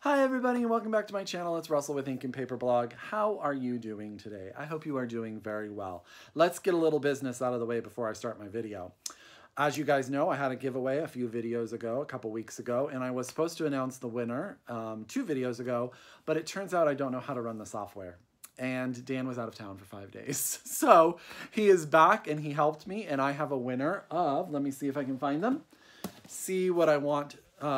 Hi everybody and welcome back to my channel. It's Russell with Ink and Paper Blog. How are you doing today? I hope you are doing very well. Let's get a little business out of the way before I start my video. As you guys know, I had a giveaway a few videos ago, a couple weeks ago, and I was supposed to announce the winner 2 videos ago, but it turns out I don't know how to run the software. And Dan was out of town for 5 days. So he is back and he helped me, and I have a winner of, let me see if I can find them. See What I Want,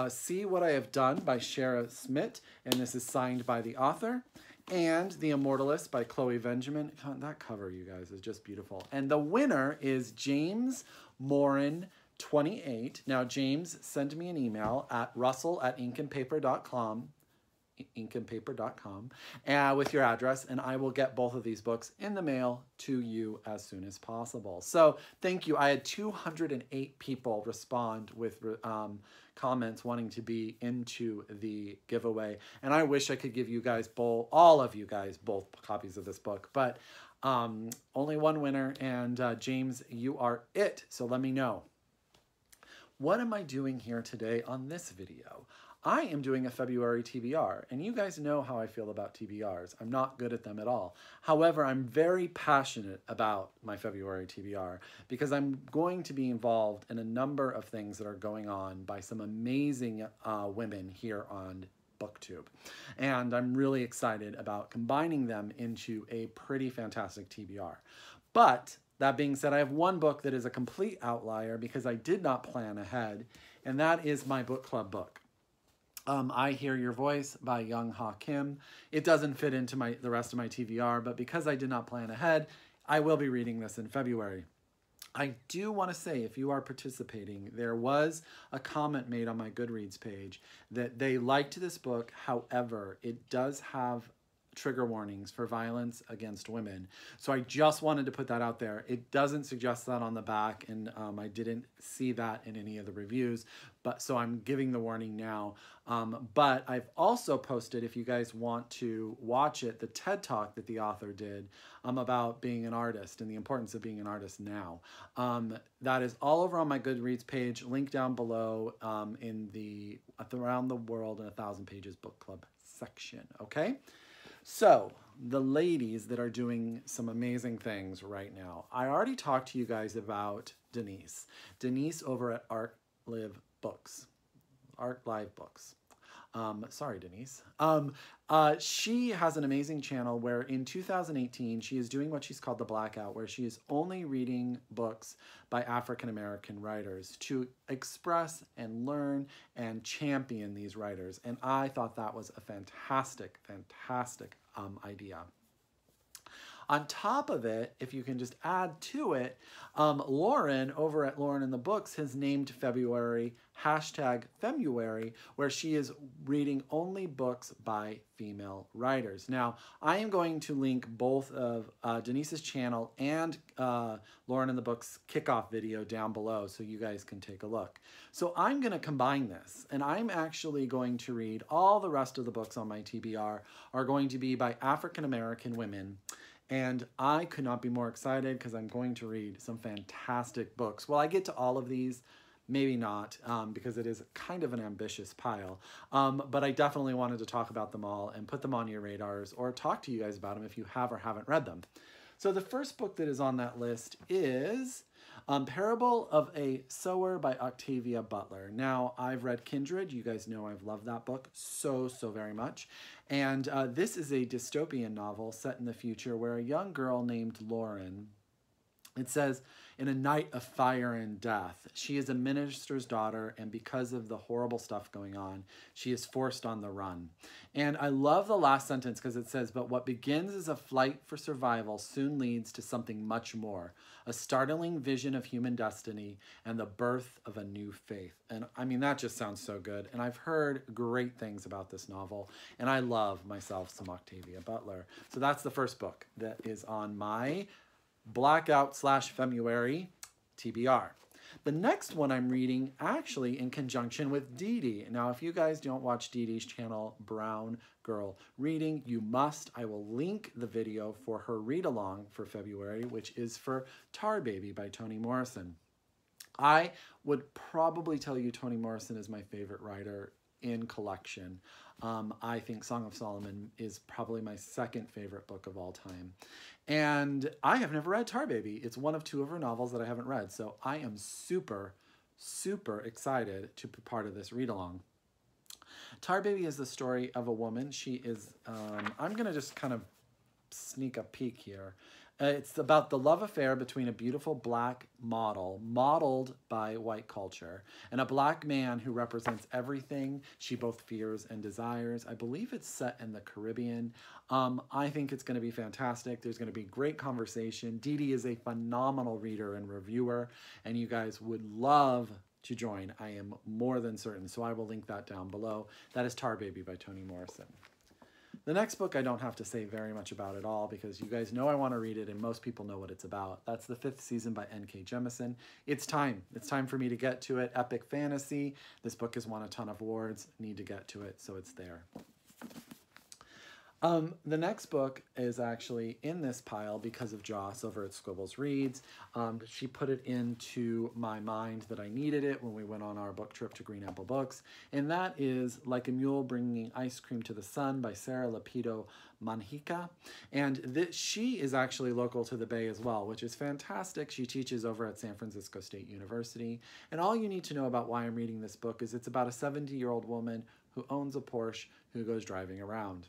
See What I Have Done by Shara Smith, and this is signed by the author, and The Immortalist by Chloe Benjamin. That cover, you guys, is just beautiful. And the winner is James Morin 28. Now, James sent me an email at russell@inkandpaper.com with your address, and I will get both of these books in the mail to you as soon as possible. So thank you. I had 208 people respond with comments wanting to be into the giveaway, and I wish I could give you guys all of you guys both copies of this book, but only one winner, and James, you are it. So let me know. What am I doing here today on this video? I am doing a February TBR, and you guys know how I feel about TBRs. I'm not good at them at all. However, I'm very passionate about my February TBR because I'm going to be involved in a number of things that are going on by some amazing women here on BookTube. And I'm really excited about combining them into a pretty fantastic TBR. But that being said, I have one book that is a complete outlier because I did not plan ahead, and that is my book club book. I Hear Your Voice by Young Ha Kim. It doesn't fit into the rest of my TBR, but because I did not plan ahead, I will be reading this in February. I do want to say, if you are participating, there was a comment made on my Goodreads page that they liked this book. However, it does have trigger warnings for violence against women. So I just wanted to put that out there. It doesn't suggest that on the back, and I didn't see that in any of the reviews, but so I'm giving the warning now. But I've also posted, if you guys want to watch it, the TED Talk that the author did about being an artist and the importance of being an artist now. That is all over on my Goodreads page, link down below in the Around the World in 1,000 Pages book club section, okay? So, the ladies that are doing some amazing things right now. I already talked to you guys about Denise. Denise over at Art Live Books. Sorry, Denise. She has an amazing channel where in 2018, she is doing what she's called the Blackout, where she is only reading books by African-American writers to express and learn and champion these writers. And I thought that was a fantastic, fantastic idea. On top of it, if you can just add to it, Lauren over at Lauren in the Books has named February #Femmeuary, where she is reading only books by female writers. Now, I am going to link both of Denise's channel and Lauren in the Books kickoff video down below so you guys can take a look. So I'm going to combine this, and I'm actually going to read all the rest of the books on my TBR are going to be by African-American women. And I could not be more excited because I'm going to read some fantastic books. Well, I get to all of these, maybe not, because it is kind of an ambitious pile. But I definitely wanted to talk about them all and put them on your radars or talk to you guys about them if you have or haven't read them. So the first book that is on that list is Parable of a Sower by Octavia Butler. Now, I've read Kindred. You guys know I've loved that book so very much. And this is a dystopian novel set in the future where a young girl named Lauren, it says, in a night of fire and death, she is a minister's daughter, and because of the horrible stuff going on, she is forced on the run. And I love the last sentence because it says, but what begins as a flight for survival soon leads to something much more, a startling vision of human destiny and the birth of a new faith. And I mean, that just sounds so good. And I've heard great things about this novel, and I love myself some Octavia Butler. So that's the first book that is on my Blackout /Femmeuary TBR. The next one I'm reading actually in conjunction with Dee Dee. Now, if you guys don't watch Dee Dee's channel, Brown Girl Reading, you must. I will link the video for her read-along for February, which is for Tar Baby by Toni Morrison. I would probably tell you Toni Morrison is my favorite writer in collection. I think Song of Solomon is probably my second favorite book of all time. And I have never read Tar Baby. It's one of two of her novels that I haven't read. So I am super, super excited to be part of this read-along. Tar Baby is the story of a woman. She is, I'm going to just kind of sneak a peek here. It's about the love affair between a beautiful black model, modeled by white culture, and a black man who represents everything she both fears and desires. I believe it's set in the Caribbean. I think it's going to be fantastic. There's going to be great conversation. Dee Dee is a phenomenal reader and reviewer, and you guys would love to join. I am more than certain, so I will link that down below. That is Tar Baby by Toni Morrison. The next book I don't have to say very much about at all because you guys know I want to read it and most people know what it's about. That's the 5th season by N.K. Jemisin. It's time. It's time for me to get to it. Epic fantasy. This book has won a ton of awards. Need to get to it, so it's there. The next book is actually in this pile because of Joss over at Squibbles Reads. She put it into my mind that I needed it when we went on our book trip to Green Apple Books. And that is Like a Mule Bringing Ice Cream to the Sun by Sarah Ladipo Manyika. And she is actually local to the Bay as well, which is fantastic. She teaches over at San Francisco State University. And all you need to know about why I'm reading this book is it's about a 70-year-old woman who owns a Porsche who goes driving around.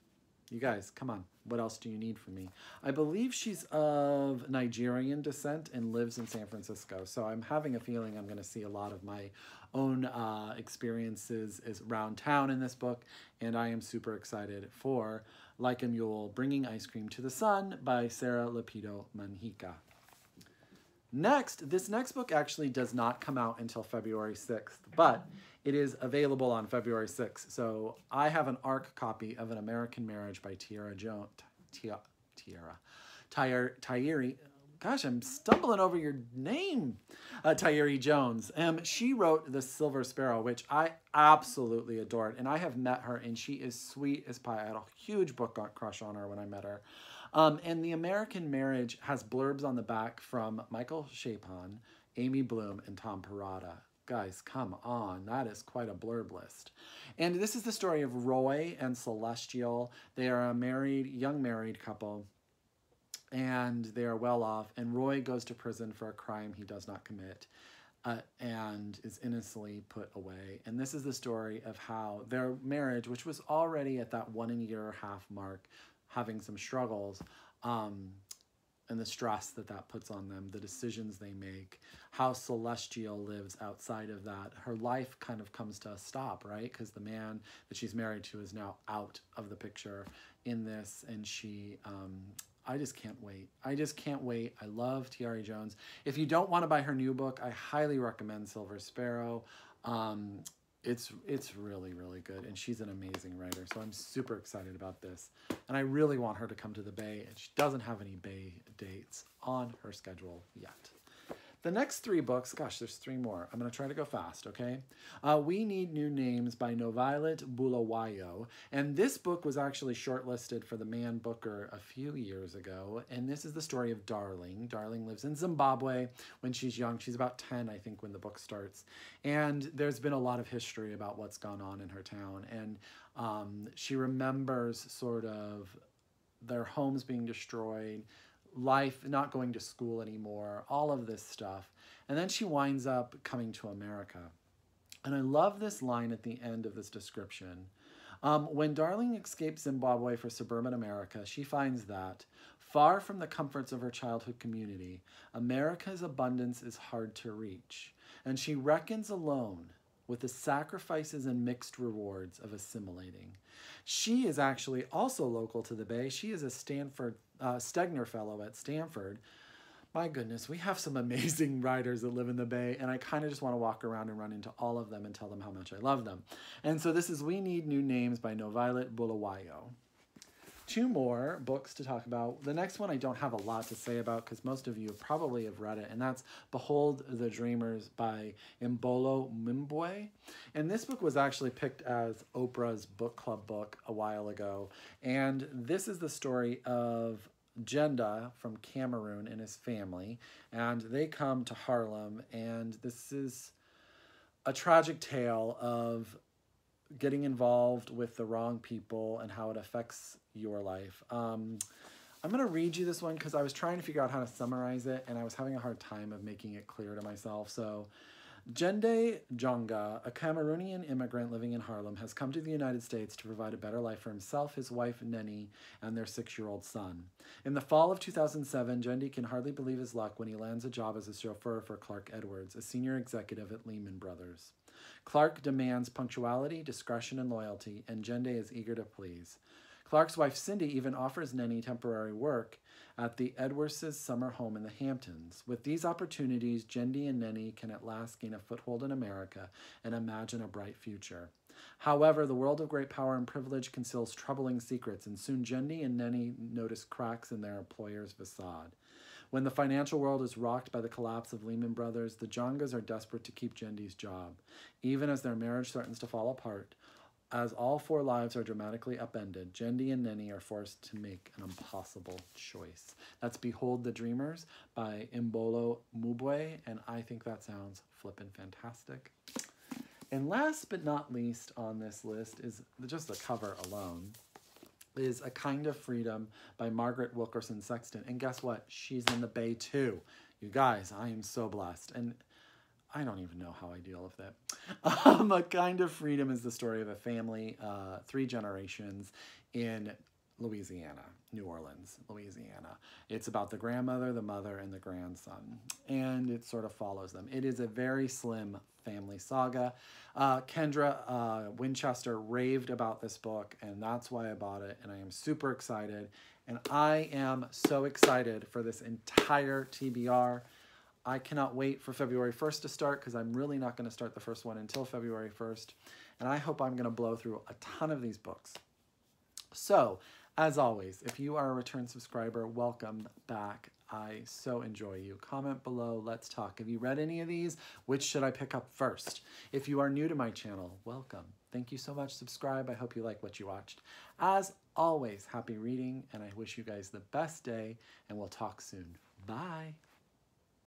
You guys, come on. What else do you need from me? I believe she's of Nigerian descent and lives in San Francisco. So I'm having a feeling I'm going to see a lot of my own experiences around town in this book. And I am super excited for Like a Mule Bringing Ice Cream to the Sun by Sarah Ladipo Manyika. Next, this next book actually does not come out until February 6th, but it is available on February 6th. So I have an ARC copy of An American Marriage by Tayari. Gosh, I'm stumbling over your name. Tayari Jones. She wrote The Silver Sparrow, which I absolutely adored. And I have met her, and she is sweet as pie. I had a huge book crush on her when I met her. And The American Marriage has blurbs on the back from Michael Chapon, Amy Bloom, and Tom Perrotta. Guys, come on. That is quite a blurb list. And this is the story of Roy and Celestial. They are a young married couple, and they are well off. And Roy goes to prison for a crime he does not commit and is innocently put away. And this is the story of how their marriage, which was already at that 1.5 year mark, having some struggles, and the stress that puts on them, the decisions they make, how Celestial lives outside of that. Her life kind of comes to a stop, right? Because the man that she's married to is now out of the picture in this, and she, I just can't wait. I just can't wait. I love Tayari Jones. If you don't want to buy her new book, I highly recommend Silver Sparrow. It's really, really good, and she's an amazing writer, so I'm super excited about this. And I really want her to come to the Bay, and she doesn't have any Bay dates on her schedule yet. The next 3 books, gosh, there's 3 more. I'm going to try to go fast, okay? We Need New Names by NoViolet Bulawayo. And this book was actually shortlisted for the Man Booker a few years ago. And this is the story of Darling. Darling lives in Zimbabwe when she's young. She's about 10, I think, when the book starts. And there's been a lot of history about what's gone on in her town. And she remembers sort of their homes being destroyed, life, not going to school anymore, all of this stuff. And then she winds up coming to America. And I love this line at the end of this description. When Darling escapes Zimbabwe for suburban America, she finds that, far from the comforts of her childhood community, America's abundance is hard to reach. And she reckons alone with the sacrifices and mixed rewards of assimilating. She is actually also local to the Bay. She is a Stegner Fellow at Stanford. My goodness, we have some amazing writers that live in the Bay, and I kind of just want to walk around and run into all of them and tell them how much I love them. And so this is We Need New Names by NoViolet Bulawayo. 2 more books to talk about. The next one I don't have a lot to say about because most of you probably have read it, and that's Behold the Dreamers by Imbolo Mbue. And this book was actually picked as Oprah's book club book a while ago. And this is the story of Jenda from Cameroon and his family, and they come to Harlem, and this is a tragic tale of getting involved with the wrong people and how it affects your life. I'm going to read you this one because I was trying to figure out how to summarize it, and I was having a hard time of making it clear to myself. So, Jende Jonga, a Cameroonian immigrant living in Harlem, has come to the United States to provide a better life for himself, his wife, Neni, and their 6-year-old son. In the fall of 2007, Jende can hardly believe his luck when he lands a job as a chauffeur for Clark Edwards, a senior executive at Lehman Brothers. Clark demands punctuality, discretion, and loyalty, and Jende is eager to please. Clark's wife Cindy even offers Neni temporary work at the Edwards' summer home in the Hamptons. With these opportunities, Jende and Neni can at last gain a foothold in America and imagine a bright future. However, the world of great power and privilege conceals troubling secrets, and soon Jende and Neni notice cracks in their employer's facade. When the financial world is rocked by the collapse of Lehman Brothers, the Jongas are desperate to keep Jende's job. Even as their marriage threatens to fall apart, as all 4 lives are dramatically upended, Jende and Neni are forced to make an impossible choice. That's Behold the Dreamers by Imbolo Mbue, and I think that sounds flippin' fantastic. And last but not least on this list is just the cover alone, is A Kind of Freedom by Margaret Wilkerson Sexton. And guess what? She's in the Bay too. You guys, I am so blessed. And I don't even know how I deal with it. A Kind of Freedom is the story of a family, 3 generations in Louisiana, New Orleans, Louisiana. It's about the grandmother, the mother, and the grandson. And it sort of follows them. It is a very slim family saga. Kendra Winchester raved about this book, and that's why I bought it, and I am super excited. And I am so excited for this entire TBR. I cannot wait for February 1st to start because I'm really not going to start the first one until February 1st. And I hope I'm going to blow through a ton of these books. So, as always, if you are a return subscriber, welcome back. I so enjoy you. Comment below. Let's talk. Have you read any of these? Which should I pick up first? If you are new to my channel, welcome. Thank you so much. Subscribe. I hope you like what you watched. As always, happy reading, and I wish you guys the best day, and we'll talk soon. Bye.